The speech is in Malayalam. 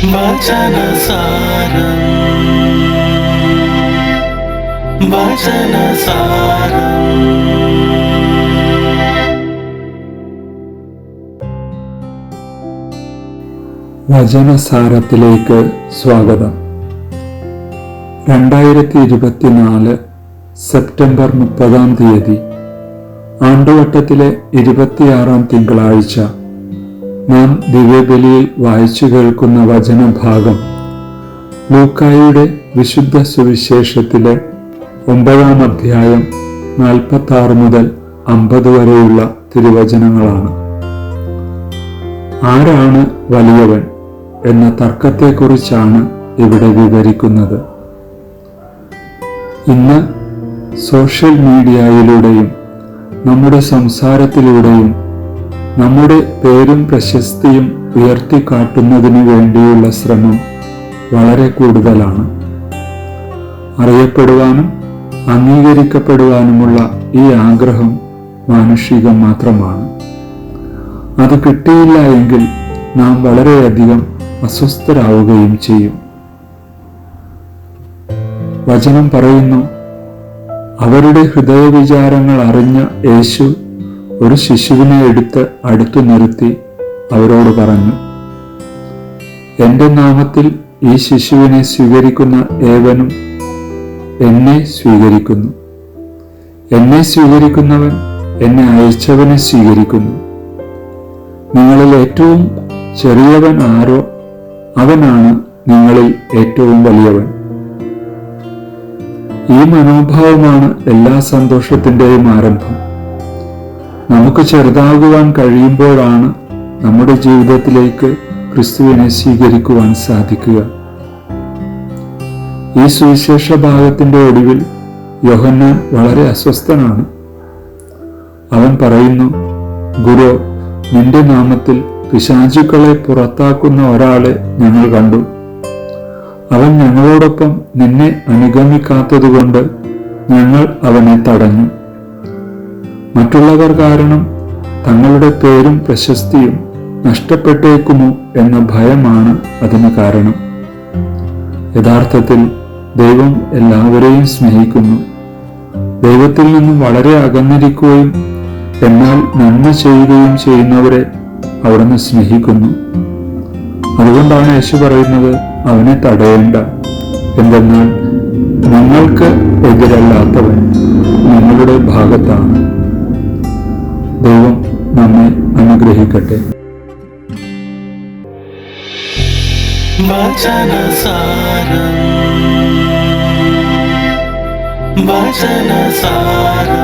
വചനസാരം വചനസാരം. വചനസാരത്തിലേക്ക് സ്വാഗതം. 2024 സെപ്റ്റംബർ 30 ആണ്ടുവട്ടത്തിലെ 26 തിങ്കളാഴ്ച നാം ദിവ്യബലിയിൽ വായിച്ചു കേൾക്കുന്ന വചനഭാഗം ലൂക്കായുടെ വിശുദ്ധ സുവിശേഷത്തിലെ 9 അധ്യായം 46 മുതൽ 50 വരെയുള്ള തിരുവചനങ്ങളാണ്. ആരാണ് വലിയവൻ എന്ന തർക്കത്തെക്കുറിച്ചാണ് ഇവിടെ വിവരിക്കുന്നത്. ഇന്ന് സോഷ്യൽ മീഡിയയിലൂടെയും നമ്മുടെ സംസാരത്തിലൂടെയും നമ്മുടെ പേരും പ്രശസ്തിയും ഉയർത്തിക്കാട്ടുന്നതിനു വേണ്ടിയുള്ള ശ്രമം വളരെ കൂടുതലാണ്. അറിയപ്പെടുവാനും അംഗീകരിക്കപ്പെടുവാനുമുള്ള ഈ ആഗ്രഹം മാനുഷികം മാത്രമാണ്. അത് കിട്ടിയില്ല എങ്കിൽ നാം വളരെയധികം അസ്വസ്ഥരാവുകയും ചെയ്യും. വചനം പറയുന്നു, അവരുടെ ഹൃദയവിചാരങ്ങൾ അറിഞ്ഞ യേശു ഒരു ശിശുവിനെ എടുത്ത് അടുത്തു നിർത്തി അവരോട് പറഞ്ഞു, എൻ്റെ നാമത്തിൽ ഈ ശിശുവിനെ സ്വീകരിക്കുന്ന ഏവനും എന്നെ സ്വീകരിക്കുന്നു. എന്നെ സ്വീകരിക്കുന്നവൻ എന്നെ അയച്ചവനെ സ്വീകരിക്കുന്നു. നിങ്ങളിൽ ഏറ്റവും ചെറിയവൻ ആരോ അവനാണ് നിങ്ങളിൽ ഏറ്റവും വലിയവൻ. ഈ മനോഭാവമാണ് എല്ലാ സന്തോഷത്തിൻ്റെയും ആരംഭം. നമുക്ക് ചെറുതാകുവാൻ കഴിയുമ്പോഴാണ് നമ്മുടെ ജീവിതത്തിലേക്ക് ക്രിസ്തുവിനെ സ്വീകരിക്കുവാൻ സാധിക്കുക. ഈ സുവിശേഷ ഭാഗത്തിന്റെ ഒടുവിൽ യോഹന്നാൻ വളരെ അസ്വസ്ഥനാണ്. അവൻ പറയുന്നു, ഗുരു, നിന്റെ നാമത്തിൽ പിശാചുക്കളെ പുറത്താക്കുന്ന ഒരാളെ ഞങ്ങൾ കണ്ടു. അവൻ ഞങ്ങളോടൊപ്പം നിന്നെ അനുഗമിക്കാത്തതുകൊണ്ട് ഞങ്ങൾ അവനെ തടഞ്ഞു. മറ്റുള്ളവർ കാരണം തങ്ങളുടെ പേരും പ്രശസ്തിയും നഷ്ടപ്പെട്ടേക്കുമോ എന്ന ഭയമാണ് അതിന് കാരണം. യഥാർത്ഥത്തിൽ ദൈവം എല്ലാവരെയും സ്നേഹിക്കുന്നു. ദൈവത്തിൽ നിന്നും വളരെ അകന്നിരിക്കുകയും എന്നാൽ നന്മ ചെയ്യുകയും ചെയ്യുന്നവരെ അവിടുന്ന് സ്നേഹിക്കുന്നു. അതുകൊണ്ടാണ് യേശു പറയുന്നത്, അവനെ തടയേണ്ട. എന്തെന്നാൽ നിങ്ങൾക്ക് എതിരല്ലാത്തവൻ നിങ്ങളുടെ ഭാഗത്താണ്. ദൈവം നമ്മെ അനുഗ്രഹിക്കട്ടെ. വചനസാരം വചനസാരം.